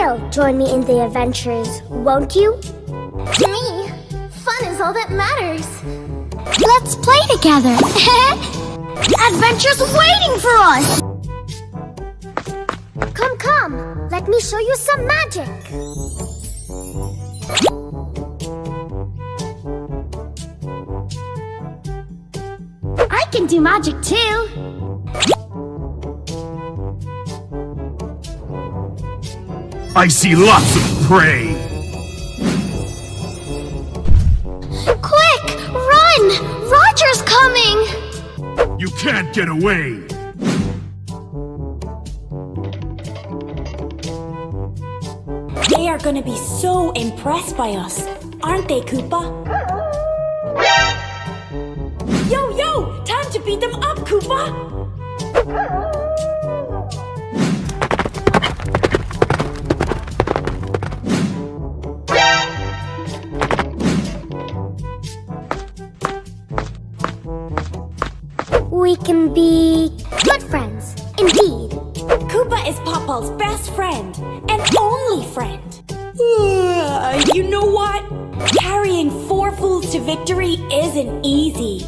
will join me in the adventures, won't you? To me, fun is all that matters. Let's play together. Adventure's waiting for us. Come, come. Let me show you some magic. I can do magic too. I see lots of prey! Quick, run! Roger's coming! You can't get away! They are gonna be so impressed by us, aren't they, Koopa? Yo, yo! Time to beat them up, Koopa! We can be good friends, indeed. Koopa is Popal's best friend and only friend. You know what? Carrying 4 fools to victory isn't easy.